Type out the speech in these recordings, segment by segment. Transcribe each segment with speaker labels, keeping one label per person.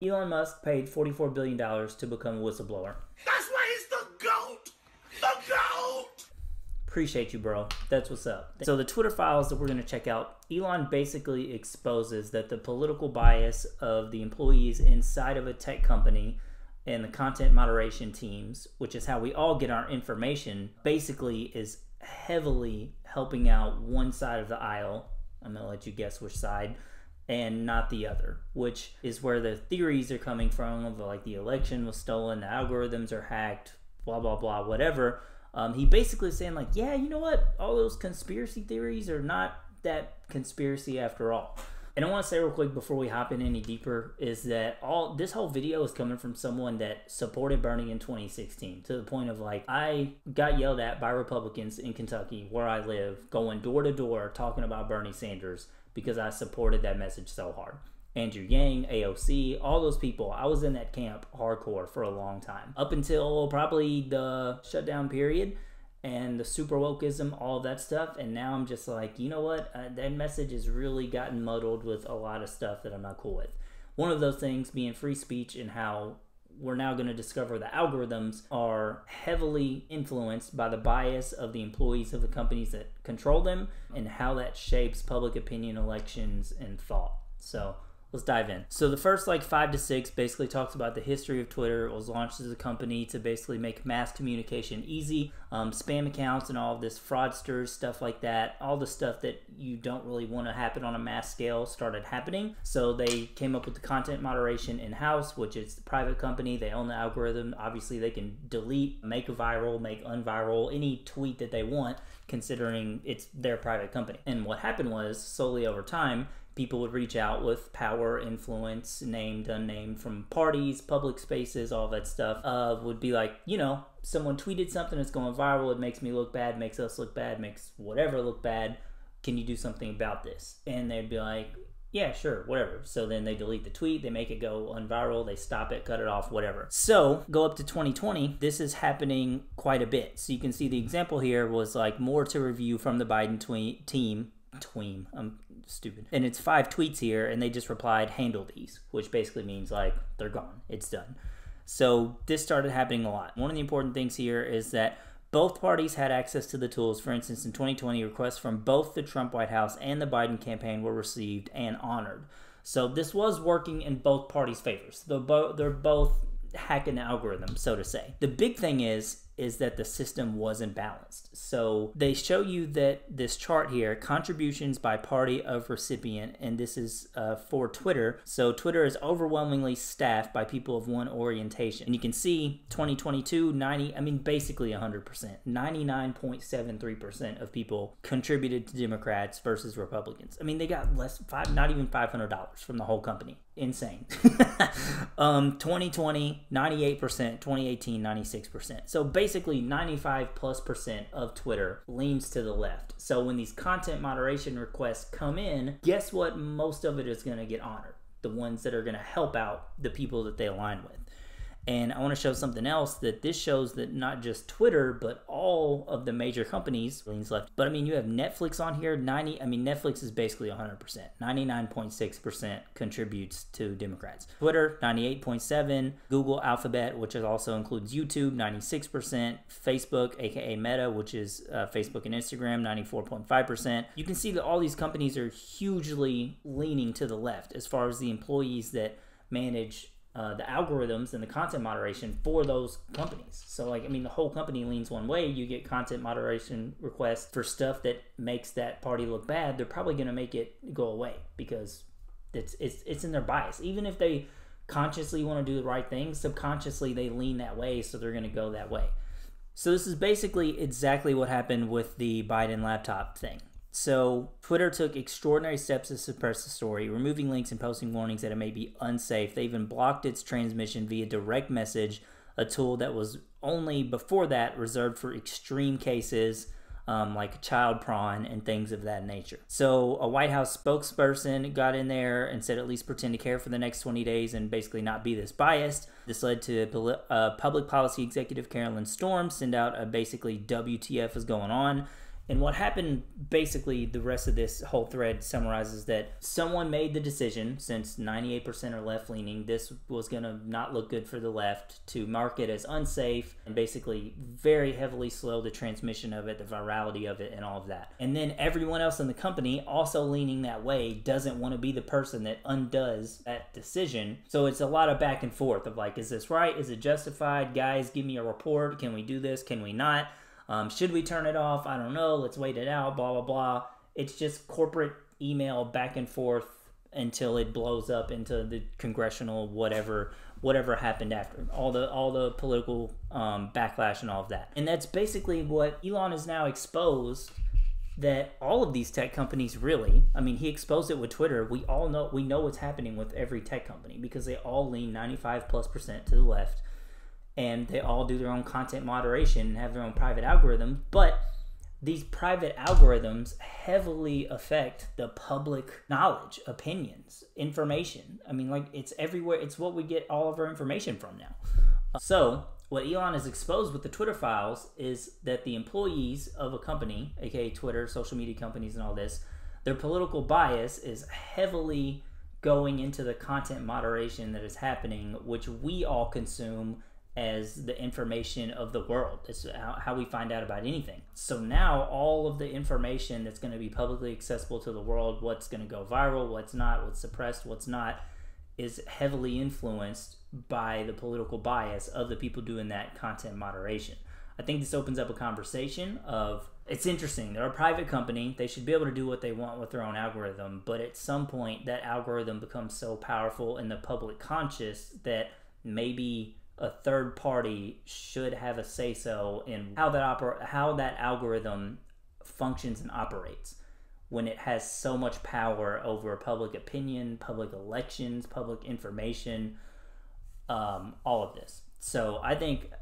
Speaker 1: Elon Musk paid $44 billion to become a whistleblower.
Speaker 2: That's why he's the GOAT! The GOAT!
Speaker 1: Appreciate you, bro. That's what's up. So the Twitter files that we're going to check out, Elon basically exposes that the political bias of the employees inside of a tech company and the content moderation teams, which is how we all get our information, basically is heavily helping out one side of the aisle. I'm going to let you guess which side, and not the other, which is where the theories are coming from of like the election was stolen, the algorithms are hacked, blah, blah, blah, whatever. He basically saying like, yeah, you know what? All those conspiracy theories are not that conspiracy after all. And I want to say real quick before we hop in any deeper is that this whole video is coming from someone that supported Bernie in 2016 to the point of like, I got yelled at by Republicans in Kentucky where I live going door to door talking about Bernie Sanders because I supported that message so hard. Andrew Yang, AOC, all those people, I was in that camp hardcore for a long time. Up until probably the shutdown period and the super wokeism, all of that stuff. And now I'm just like, you know what? That message has really gotten muddled with a lot of stuff that I'm not cool with. One of those things being free speech and how we're now going to discover the algorithms are heavily influenced by the bias of the employees of the companies that control them and how that shapes public opinion, elections, and thought. So let's dive in. So the first like 5 to 6 basically talks about the history of Twitter. It was launched as a company to basically make mass communication easy, spam accounts and all of this fraudsters, stuff like that. All the stuff that you don't really want to happen on a mass scale started happening. So they came up with the content moderation in-house, which is the private company. They own the algorithm. Obviously they can delete, make a viral, make unviral, any tweet that they want, considering it's their private company. And what happened was, slowly over time, people would reach out with power, influence, named, unnamed, from parties, public spaces, all that stuff, would be like, you know, someone tweeted something that's going viral, it makes me look bad, makes us look bad, makes whatever look bad, can you do something about this? And they'd be like, yeah, sure, whatever. So then they delete the tweet, they make it go unviral, they stop it, cut it off, whatever. So go up to 2020, this is happening quite a bit. So you can see the example here was like more to review from the Biden team. I'm stupid. And it's 5 tweets here, and they just replied, handle these, which basically means like they're gone, it's done. So this started happening a lot. One of the important things here is that both parties had access to the tools. For instance, in 2020, requests from both the Trump White House and the Biden campaign were received and honored. So this was working in both parties' favors. They're both hacking the algorithm, so to say. The big thing is that the system wasn't balanced. So they show you that this chart here, contributions by party of recipient, and this is for Twitter. So Twitter is overwhelmingly staffed by people of one orientation. And you can see 2022, basically 100%, 99.73% of people contributed to Democrats versus Republicans. I mean, they got not even $500 from the whole company. Insane. 2020, 98%, 2018, 96%. So basically 95+% of Twitter leans to the left. So when these content moderation requests come in, guess what? Most of it is going to get honored. The ones that are going to help out the people that they align with. And I want to show something else, that this shows that not just Twitter, but all of the major companies leans left. But I mean, you have Netflix on here. Netflix is basically 100%. 99.6% contributes to Democrats. Twitter, 98.7%. Google Alphabet, which also includes YouTube, 96%. Facebook, aka Meta, which is Facebook and Instagram, 94.5%. You can see that all these companies are hugely leaning to the left as far as the employees that manage the algorithms and the content moderation for those companies. So like, I mean, the whole company leans one way. You get content moderation requests for stuff that makes that party look bad. They're probably going to make it go away because it's in their bias. Even if they consciously want to do the right thing, subconsciously they lean that way, so they're going to go that way. So this is basically exactly what happened with the Biden laptop thing. So Twitter took extraordinary steps to suppress the story, removing links and posting warnings that it may be unsafe. They even blocked its transmission via direct message, a tool that was only before that reserved for extreme cases like child prawn and things of that nature. So a White House spokesperson got in there and said at least pretend to care for the next 20 days and basically not be this biased. This led to public policy executive Carolyn Storm send out a basically WTF is going on. And what happened, basically, the rest of this whole thread summarizes that someone made the decision, since 98% are left-leaning, this was going to not look good for the left, to mark it as unsafe and basically very heavily slow the transmission of it, the virality of it, and all of that. And then everyone else in the company, also leaning that way, doesn't want to be the person that undoes that decision. So it's a lot of back and forth of like, is this right? Is it justified? Guys, give me a report. Can we do this? Can we not? Should we turn it off? I don't know. Let's wait it out, blah, blah, blah. It's just corporate email back and forth until it blows up into the congressional whatever happened after. All the political backlash and all of that. And that's basically what Elon has now exposed, that all of these tech companies really, I mean, he exposed it with Twitter. We know what's happening with every tech company because they all lean 95+% to the left. And they all do their own content moderation and have their own private algorithms. But these private algorithms heavily affect the public knowledge, opinions, information. I mean, like, it's everywhere. It's what we get all of our information from now. So what Elon has exposed with the Twitter files is that the employees of a company, aka Twitter, social media companies and all this, their political bias is heavily going into the content moderation that is happening, which we all consume as the information of the world. It's how we find out about anything. So now all of the information that's going to be publicly accessible to the world, what's going to go viral, what's not, what's suppressed, what's not, is heavily influenced by the political bias of the people doing that content moderation. I think this opens up a conversation of, it's interesting, they're a private company, they should be able to do what they want with their own algorithm, but at some point that algorithm becomes so powerful in the public conscious that maybe a third party should have a say-so in how that algorithm functions and operates when it has so much power over public opinion, public elections, public information, all of this. So I think,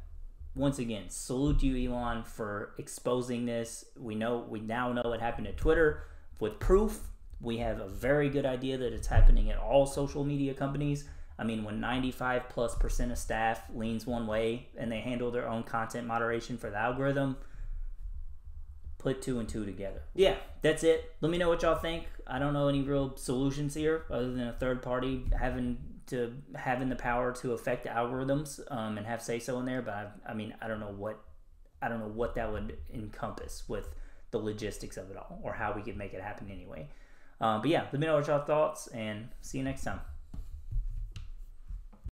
Speaker 1: once again, salute you, Elon, for exposing this. We now know what happened at Twitter with proof. We have a very good idea that it's happening at all social media companies. I mean, when 95+% of staff leans one way and they handle their own content moderation for the algorithm, put 2 and 2 together. Yeah, that's it. Let me know what y'all think. I don't know any real solutions here other than a third party having the power to affect the algorithms and have say so in there. But I mean, I don't know what that would encompass with the logistics of it all or how we could make it happen anyway. But yeah, let me know what y'all thoughts and see you next time.